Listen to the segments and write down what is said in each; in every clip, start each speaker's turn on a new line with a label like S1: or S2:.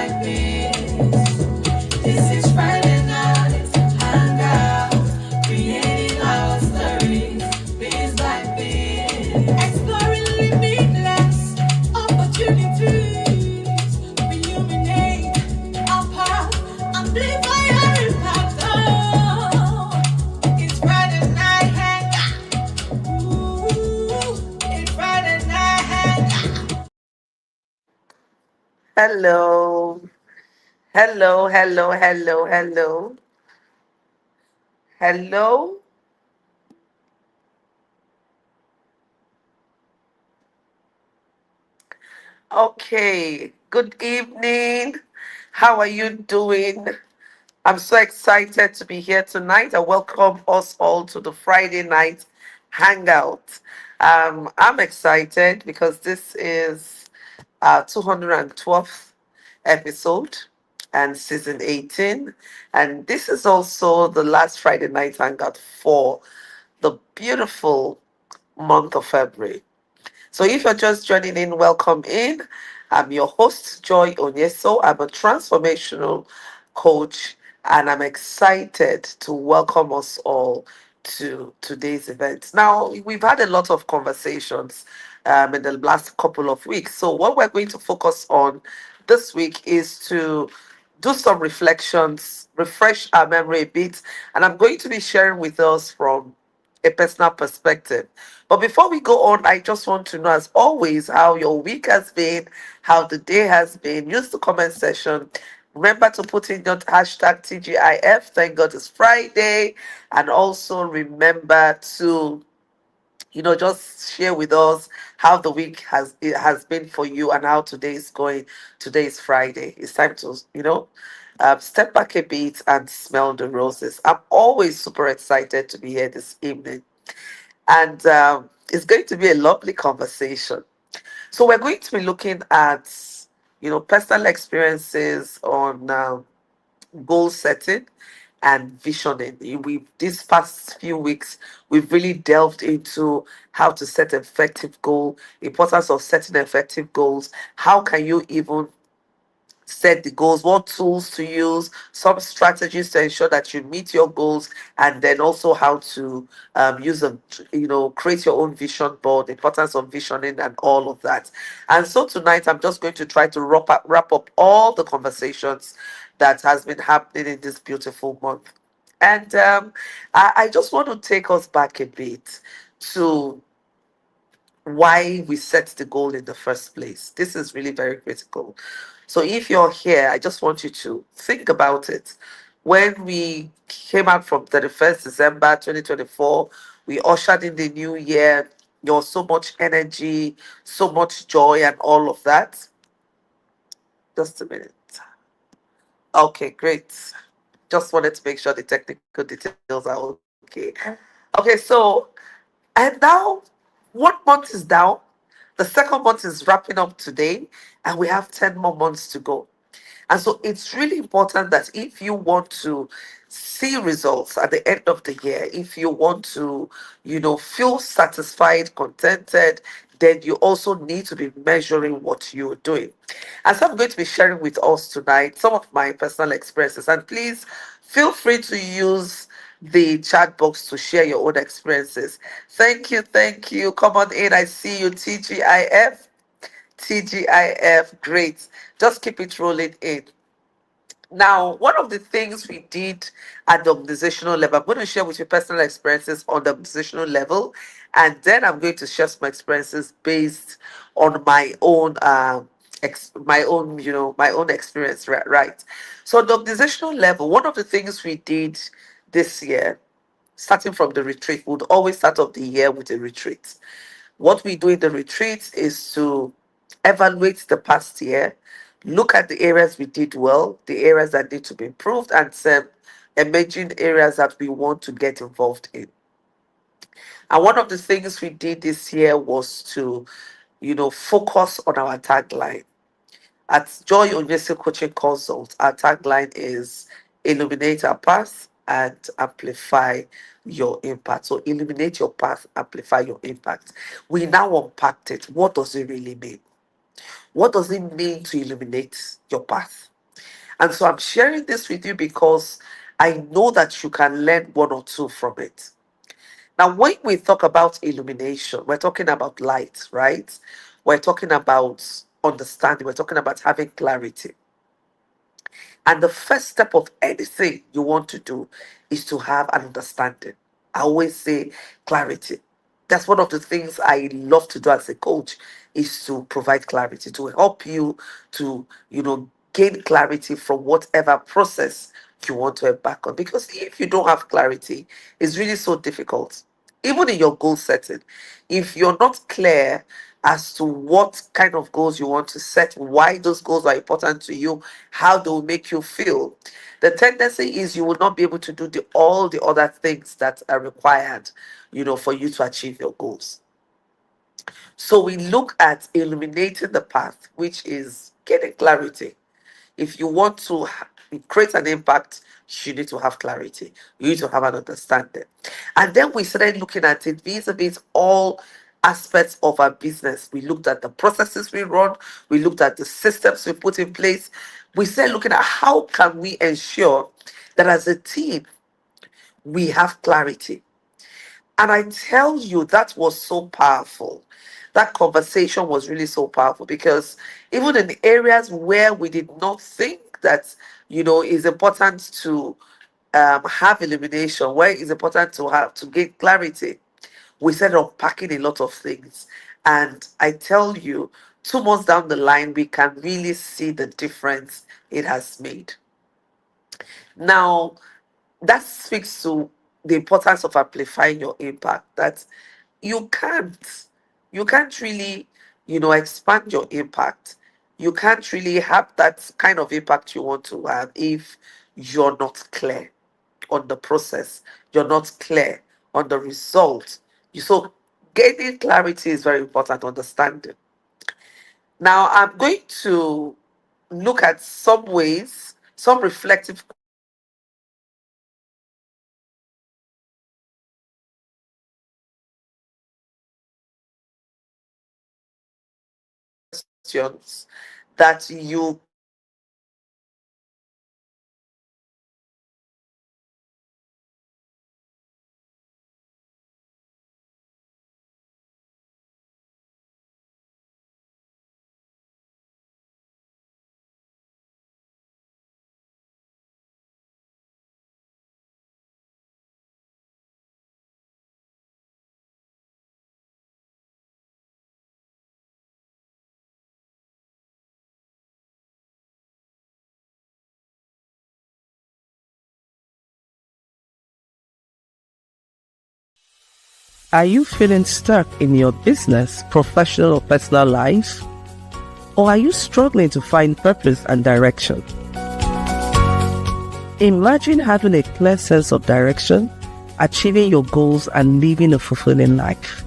S1: like this. This is Friday night, hangout, creating our stories, biz like biz, exploring limitless opportunities, illuminate our path, amplify our impact. Oh, it's Friday night hangout. Ooh, it's Friday night hangout.
S2: Hello, hello, hello, hello, hello, hello. Okay, good evening. How are you doing? I'm so excited to be here tonight. I welcome us all to the Friday night hangout. I'm excited because this is our 212th episode and season 18. And this is also the last Friday night hangout for the beautiful month of February. So if you're just joining in, welcome in. I'm your host, Joy Onyesoh. I'm a transformational coach, and I'm excited to welcome us all to today's event. Now, we've had a lot of conversations in the last couple of weeks. So what we're going to focus on this week is to do some reflections, refresh our memory a bit, and I'm going to be sharing with us from a personal perspective. But before we go on, I just want to know, as always, how your week has been, how the day has been. Use the comment section. Remember to put in your hashtag TGIF. Thank God it's Friday. And also remember to just share with us how the week has been for you and how today is going. Today is Friday. It's time to step back a bit and smell the roses. I'm always super excited to be here this evening, and it's going to be a lovely conversation. So we're going to be looking at personal experiences on goal setting and visioning. We These past few weeks we've really delved into how to set effective goal, importance of setting effective goals. How can you even set the goals, what tools to use, some strategies to ensure that you meet your goals, and then also how to use them, create your own vision board, the importance of visioning, and all of that. And so tonight, I'm just going to try to wrap up all the conversations that has been happening in this beautiful month. And I just want to take us back a bit to why we set the goal in the first place. This is really very critical. So if you're here, I just want you to think about it. When we came out from 31st December 2024, we ushered in the new year. There was so much energy, so much joy, and all of that. Just a minute. Okay, great. Just wanted to make sure the technical details are okay. Okay, so and now, one month is down. The second month is wrapping up today, and we have 10 more months to go. And so it's really important that if you want to see results at the end of the year, if you want to, feel satisfied, contented, then you also need to be measuring what you're doing. And so I'm going to be sharing with us tonight some of my personal experiences. And please feel free to use the chat box to share your own experiences. Thank you, thank you. Come on in. I see you, TGIF. TGIF, great. Just keep it rolling in. Now, one of the things we did at the organizational level, I'm going to share with you personal experiences on the organizational level, and then I'm going to share some experiences based on my own, my own experience, right? Right. So, the organizational level, one of the things we did this year, starting from the retreat, we would always start off the year with a retreat. What we do in the retreat is to evaluate the past year, look at the areas we did well, the areas that need to be improved, and some emerging areas that we want to get involved in. And one of the things we did this year was to, focus on our tagline. At Joy Onyesoh Coaching Consult, our tagline is illuminate our path and amplify your impact. So illuminate your path, amplify your impact. We now unpacked it. What does it really mean? What does it mean to illuminate your path? And so I'm sharing this with you because I know that you can learn one or two from it. Now, when we talk about illumination, we're talking about light, right? We're talking about understanding, we're talking about having clarity. And the first step of anything you want to do is to have an understanding. I always say clarity. That's one of the things I love to do as a coach, is to provide clarity, to help you to, gain clarity from whatever process you want to embark on. Because if you don't have clarity, it's really so difficult. Even in your goal setting, if you're not clear as to what kind of goals you want to set, why those goals are important to you, how they will make you feel, the tendency is you will not be able to do all the other things that are required, for you to achieve your goals. So we look at illuminating the path, which is getting clarity. If you want to create an impact, you need to have clarity. You need to have an understanding. And then we started looking at it vis-a-vis all aspects of our business. We looked at the processes we run. We looked at the systems we put in place. We started looking at how can we ensure that as a team, we have clarity. And I tell you, that was so powerful. That conversation was really so powerful, because even in areas where we did not think that, is important to have illumination, where it's important to gain clarity, we started unpacking a lot of things. And I tell you, 2 months down the line, we can really see the difference it has made. Now, that speaks to the importance of amplifying your impact. That you can't you can't really expand your impact. You can't really have that kind of impact you want to have if you're not clear on the process, you're not clear on the result. So gaining clarity is very important, understanding. Now I'm going to look at some ways, some reflective questions that you
S3: Are you feeling stuck in your business, professional or personal life? Or are you struggling to find purpose and direction? Imagine having a clear sense of direction, achieving your goals, and living a fulfilling life.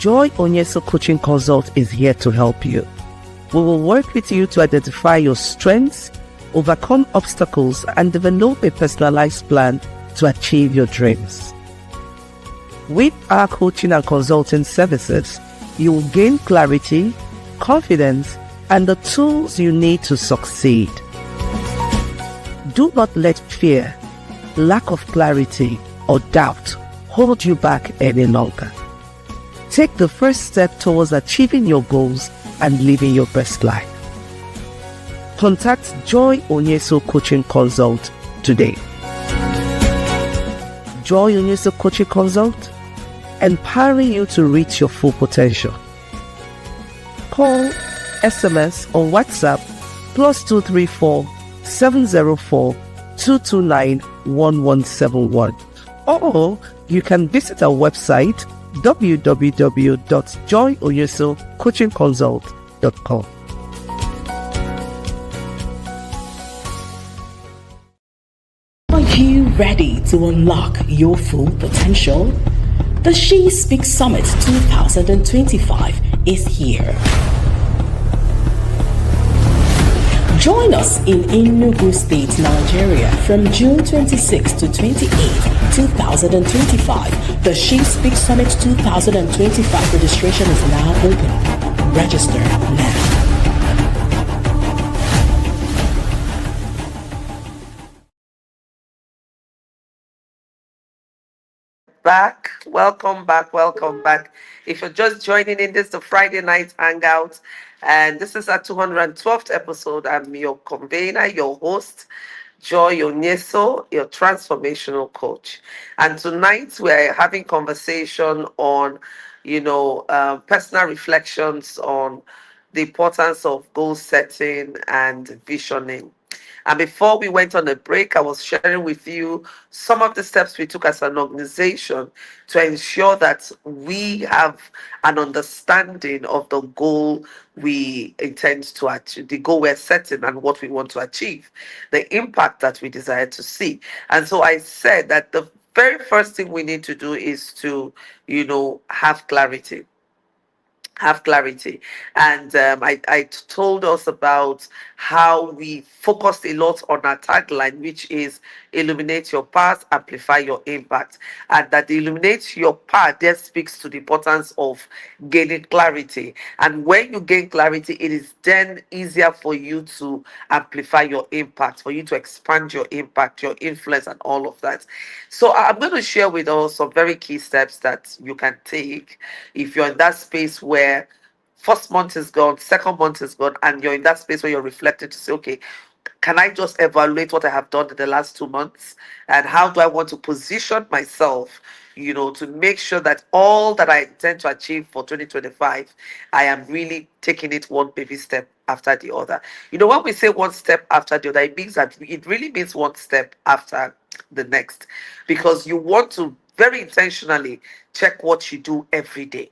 S3: Joy Onyesoh Coaching Consult is here to help you. We will work with you to identify your strengths, overcome obstacles, and develop a personalized plan to achieve your dreams. With our coaching and consulting services, you will gain clarity, confidence, and the tools you need to succeed. Do not let fear, lack of clarity, or doubt hold you back any longer. Take the first step towards achieving your goals and living your best life. Contact Joy Onyesoh Coaching Consult today. Joy Onyesoh Coaching Consult, empowering you to reach your full potential. Call, SMS, or WhatsApp +234 704 229 1171. Or you can visit our website www.joyonyesohcoachingconsult.com.
S4: Are you ready to unlock your full potential? The She Speaks Summit 2025 is here. Join us in Enugu State, Nigeria from June 26 to 28, 2025. The She Speaks Summit 2025 registration is now open. Register now.
S2: back. Welcome back. Welcome back. If you're just joining in, this is the Friday night hangout, and this is our 212th episode. I'm your convener, your host, Joy Onyesoh, your transformational coach. And tonight we're having conversation on, personal reflections on the importance of goal setting and visioning. And before we went on a break, I was sharing with you some of the steps we took as an organization to ensure that we have an understanding of the goal we intend to achieve, the goal we're setting, and what we want to achieve, the impact that we desire to see. And so I said that the very first thing we need to do is to, have clarity. And I told us about how we focused a lot on our tagline, which is illuminate your path, amplify your impact. And that the illuminate your path there speaks to the importance of gaining clarity. And when you gain clarity, it is then easier for you to amplify your impact, for you to expand your impact, your influence, and all of that. So I'm going to share with us some very key steps that you can take if you're in that space where first month is gone, second month is gone, and you're in that space where you're reflecting to say, okay, can I just evaluate what I have done in the last 2 months? And how do I want to position myself, to make sure that all that I intend to achieve for 2025, I am really taking it one baby step after the other. When we say one step after the other, it means that it really means one step after the next, because you want to very intentionally check what you do every day.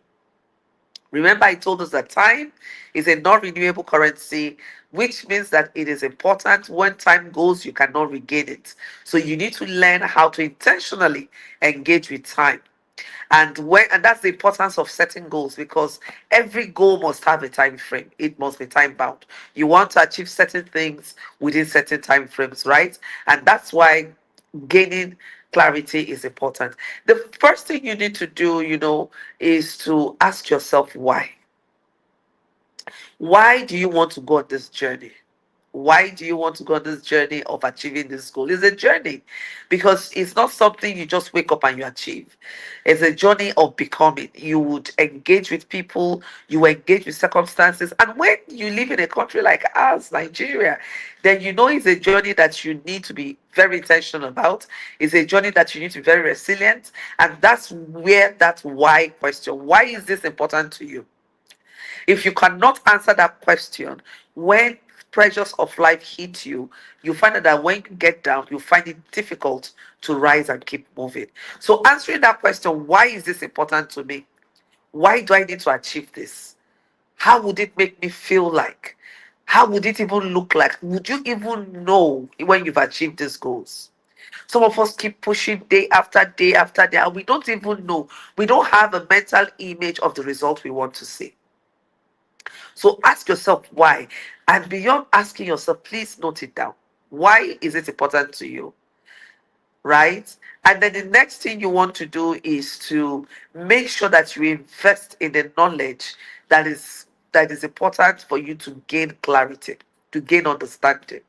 S2: Remember, I told us that time is a non-renewable currency, which means that it is important. When time goes, you cannot regain it. So you need to learn how to intentionally engage with time. And that's the importance of setting goals, because every goal must have a time frame. It must be time bound. You want to achieve certain things within certain time frames, right? And that's why gaining clarity is important. The first thing you need to do, is to ask yourself why. Why do you want to go on this journey? Why do you want to go on this journey of achieving this goal? It's a journey, because it's not something you just wake up and you achieve. It's a journey of becoming. You would engage with people, you engage with circumstances. And when you live in a country like ours, Nigeria, then it's a journey that you need to be very intentional about. It's a journey that you need to be very resilient. And that's where that why question, why is this important to you? If you cannot answer that question, when pressures of life hit you, you find that when you get down, you find it difficult to rise and keep moving. So answering that question, why is this important to me? Why do I need to achieve this? How would it make me feel like? How would it even look like? Would you even know when you've achieved these goals? Some of us keep pushing day after day after day, and we don't even know. We don't have a mental image of the result we want to see. So ask yourself why. And beyond asking yourself, please note it down. Why is it important to you? Right? And then the next thing you want to do is to make sure that you invest in the knowledge that is important for you to gain clarity, to gain understanding.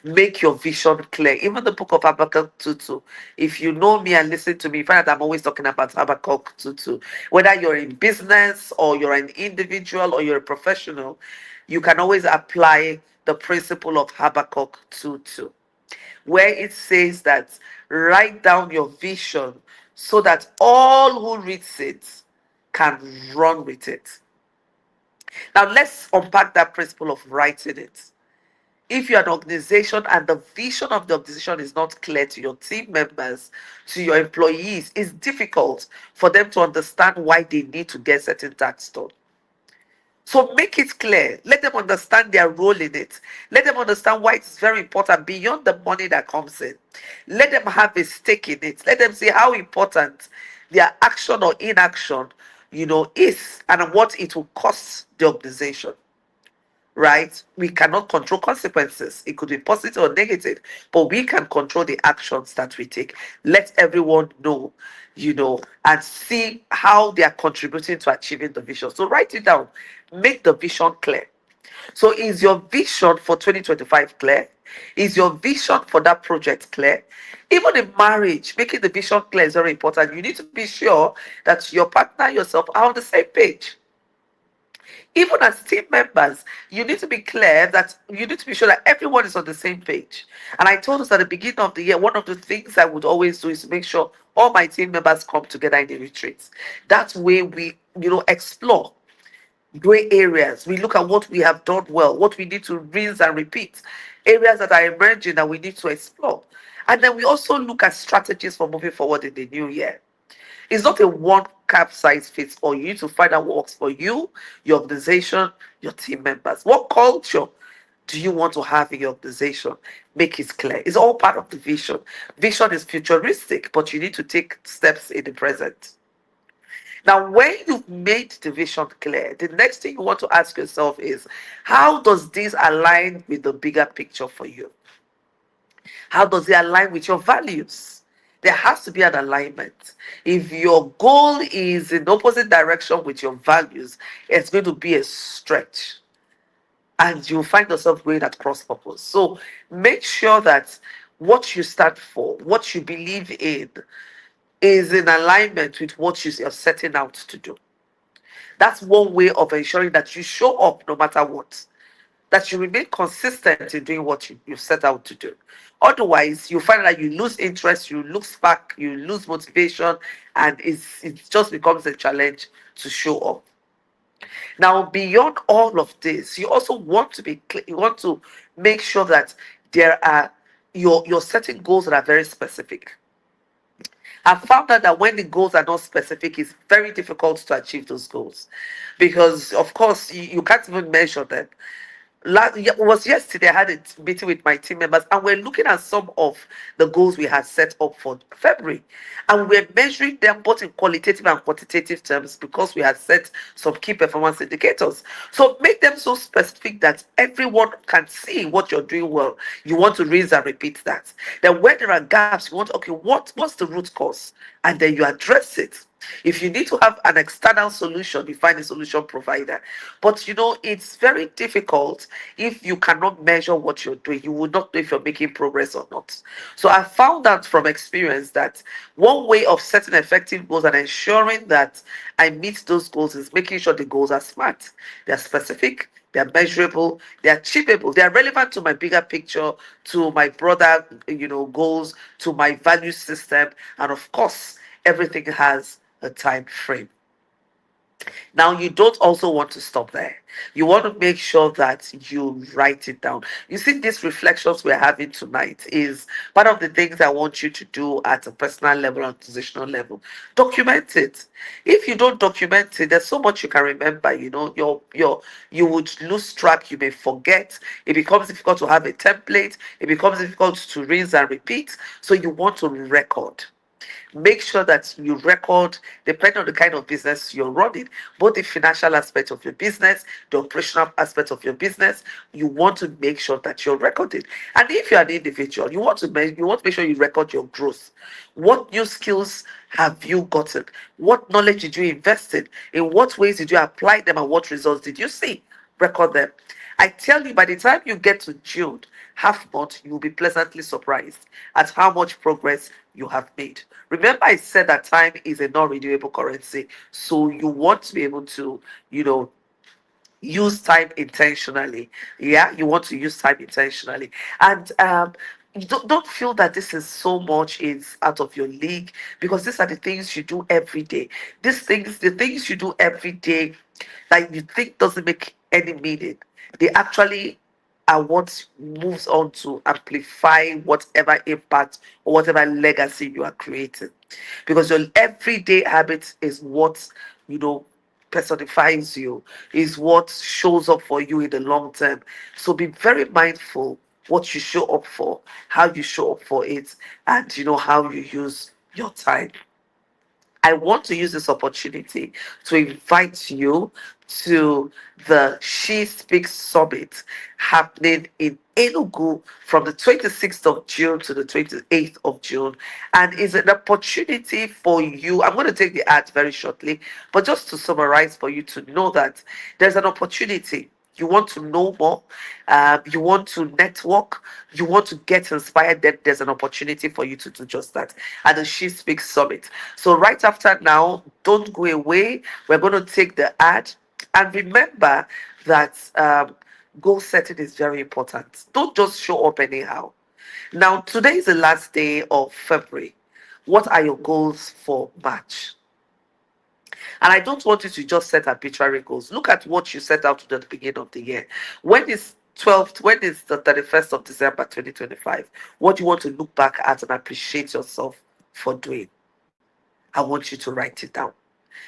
S2: Make your vision clear. Even the book of Habakkuk 2:2. If you know me and listen to me, you find that I'm always talking about Habakkuk 2:2. Whether you're in business or you're an individual or you're a professional, you can always apply the principle of Habakkuk 2:2, where it says that write down your vision so that all who reads it can run with it. Now let's unpack that principle of writing it. If you're an organization and the vision of the organization is not clear to your team members, to your employees, it's difficult for them to understand why they need to get certain tasks done. So make it clear. Let them understand their role in it. Let them understand why it's very important beyond the money that comes in. Let them have a stake in it. Let them see how important their action or inaction, is, and what it will cost the organization. Right? We cannot control consequences. It could be positive or negative, but we can control the actions that we take. Let everyone know, and see how they are contributing to achieving the vision. So write it down. Make the vision clear. So is your vision for 2025 clear? Is your vision for that project clear? Even in marriage, making the vision clear is very important. You need to be sure that your partner, yourself, are on the same page. Even as team members, you need to be clear that you need to be sure that everyone is on the same page. And I told us at the beginning of the year, one of the things I would always do is to make sure all my team members come together in the retreats. That way we, explore gray areas. We look at what we have done well, what we need to rinse and repeat, areas that are emerging that we need to explore. And then we also look at strategies for moving forward in the new year. It's not a one cap size fits all. You need to find out what works for you, your organization, your team members. What culture do you want to have in your organization? Make it clear. It's all part of the vision. Vision is futuristic, but you need to take steps in the present. Now, when you've made the vision clear, the next thing you want to ask yourself is, how does this align with the bigger picture for you? How does it align with your values? There has to be an alignment. If your goal is in opposite direction with your values, it's going to be a stretch. And you'll find yourself going at cross purpose. So make sure that what you stand for, what you believe in, is in alignment with what you're setting out to do. That's one way of ensuring that you show up no matter what, that you remain consistent in doing what you set out to do. Otherwise, you find that you lose interest, you lose back, you lose motivation, and it just becomes a challenge to show up. Now, beyond all of this, you also want to be clear, you want to make sure that there are you're setting goals that are very specific. I found out that when the goals are not specific, it's very difficult to achieve those goals, because of course you can't even measure them. It was yesterday I had a meeting with my team members, and we're looking at some of the goals we had set up for February, and we're measuring them both in qualitative and quantitative terms because we had set some key performance indicators. So make them so specific that everyone can see what you're doing well. You want to rinse and repeat that. Then when there are gaps, you want, okay, what's the root cause, and then you address it. If you need to have an external solution, you find a solution provider. But it's very difficult if you cannot measure what you're doing. You will not know if you're making progress or not. So I found out from experience that one way of setting effective goals and ensuring that I meet those goals is making sure the goals are smart, they're specific, they're measurable, they're achievable, they're relevant to my bigger picture, to my broader, goals, to my value system, and of course, everything has a time frame. Now, you don't also want to stop there. You want to make sure that you write it down. You see, these reflections we're having tonight is part of the things I want you to do at a personal level and positional level. Document it. If you don't document it, there's so much you can remember. You would lose track. You may forget. It becomes difficult to have a template. It becomes difficult to rinse and repeat. So you want to record. Make sure that you record, depending on the kind of business you're running, both the financial aspect of your business, the operational aspect of your business. You want to make sure that you're recording. And if you're an individual, you want to make sure you record your growth. What new skills have you gotten? What knowledge did you invest in? In what ways did you apply them, and what results did you see? Record them. I tell you, by the time you get to June, half month, you will be pleasantly surprised at how much progress you have made. Remember, I said that time is a non-renewable currency, so you want to be able to, use time intentionally. Yeah, you want to use time intentionally, and you don't feel that this is so much is out of your league, because these are the things you do every day. The things you do every day that you think doesn't make any meaning, they actually are what moves on to amplify whatever impact or whatever legacy you are creating. Because your everyday habit is what, personifies you, is what shows up for you in the long term. So be very mindful what you show up for, how you show up for it, and how you use your time. I want to use this opportunity to invite you to the She Speaks Summit happening in Enugu from the 26th of June to the 28th of June. And it's an opportunity for you. I'm going to take the ad very shortly, but just to summarize for you to know that there's an opportunity you want to know more, you want to network, you want to get inspired, then there's an opportunity for you to do just that at the She Speaks Summit. So right after now, don't go away. We're going to take the ad. And remember that goal setting is very important. Don't just show up anyhow. Now, today is the last day of February. What are your goals for March? And I don't want you to just set arbitrary goals. Look at what you set out to do at the beginning of the year. When is when is the 31st of December 2025? What do you want to look back at and appreciate yourself for doing? I want you to write it down.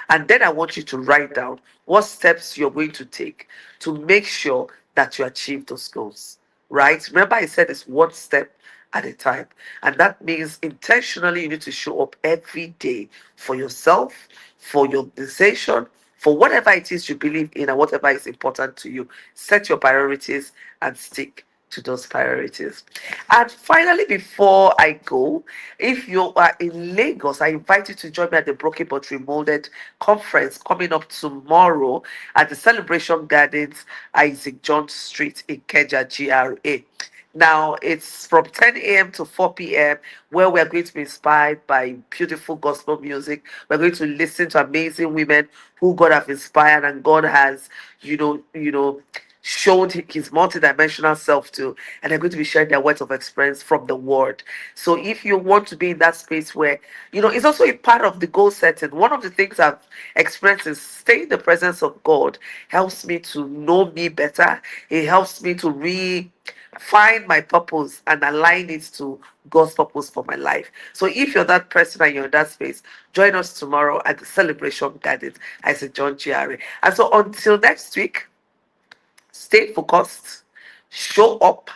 S2: And then I want you to write down what steps you're going to take to make sure that you achieve those goals. Right? Remember, I said it's one step at a time. And that means intentionally you need to show up every day for yourself, for your organization, for whatever it is you believe in and whatever is important to you. Set your priorities and stick to those priorities. And finally, before I go, if you are in Lagos, I invite you to join me at the Broken But Remolded conference coming up tomorrow at the Celebration Gardens, Isaac John Street, Ikeja, GRA. Now, it's from 10 a.m. to 4 p.m., where we're going to be inspired by beautiful gospel music. We're going to listen to amazing women who God have inspired and God has, showed his multidimensional self to, and they're going to be sharing their words of experience from the word. So if you want to be in that space where, it's also a part of the goal setting. One of the things I've experienced is staying in the presence of God helps me to know me better. It helps me to find my purpose and align it to God's purpose for my life. So if you're that person and you're in that space, join us tomorrow at the Celebration Gardens, Isaac John GRA. And so until next week, stay focused, show up,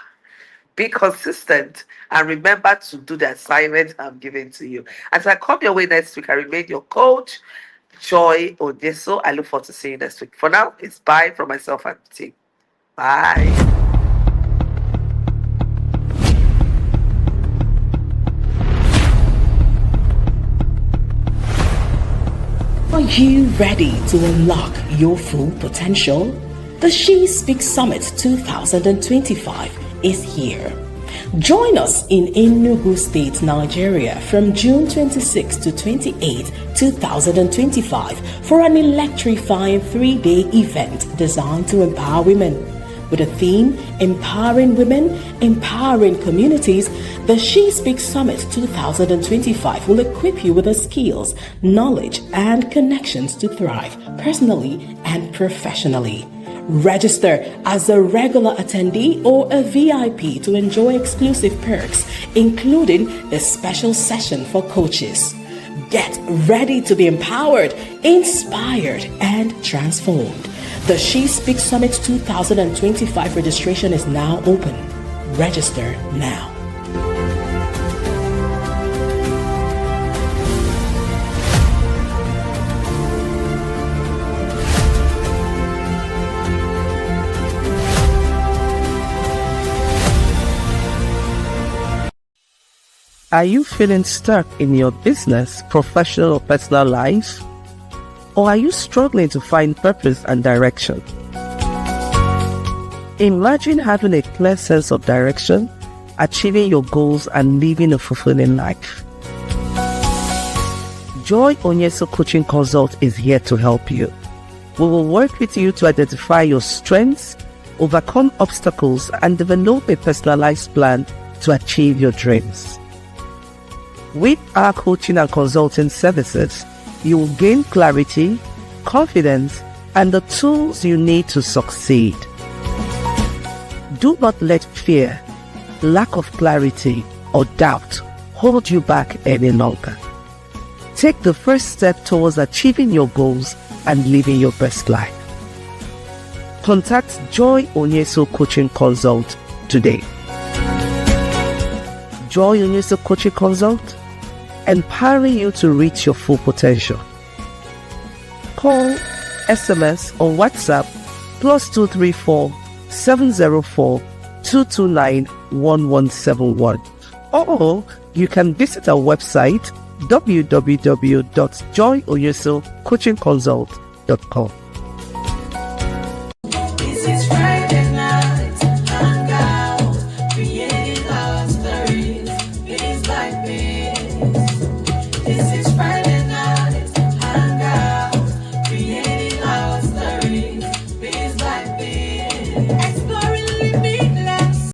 S2: be consistent, and remember to do the assignment I'm giving to you. As I come your way next week, I remain your coach, Joy Onyesoh. I look forward to seeing you next week. For now, it's bye from myself and the team. Bye.
S4: Are you ready to unlock your full potential? The She Speaks Summit 2025 is here. Join us in Enugu State, Nigeria from June 26 to 28, 2025 for an electrifying 3-day event designed to empower women. With a theme, Empowering Women, Empowering Communities, the She Speaks Summit 2025 will equip you with the skills, knowledge, and connections to thrive personally and professionally. Register as a regular attendee or a VIP to enjoy exclusive perks, including a special session for coaches. Get ready to be empowered, inspired, and transformed. The She Speaks Summit 2025 registration is now open. Register now.
S3: Are you feeling stuck in your business, professional, or personal life? Or are you struggling to find purpose and direction? Imagine having a clear sense of direction, achieving your goals, and living a fulfilling life. Joy Onyesoh Coaching Consult is here to help you. We will work with you to identify your strengths, overcome obstacles, and develop a personalized plan to achieve your dreams. With our coaching and consulting services, you will gain clarity, confidence, and the tools you need to succeed. Do not let fear, lack of clarity, or doubt hold you back any longer. Take the first step towards achieving your goals and living your best life. Contact Joy Onyesoh Coaching Consult today. Joy Onyesoh Coaching Consult, empowering you to reach your full potential. Call, SMS, or WhatsApp +234 704 229 1171. Or you can visit our website www.joyonyesohcoachingconsult.com.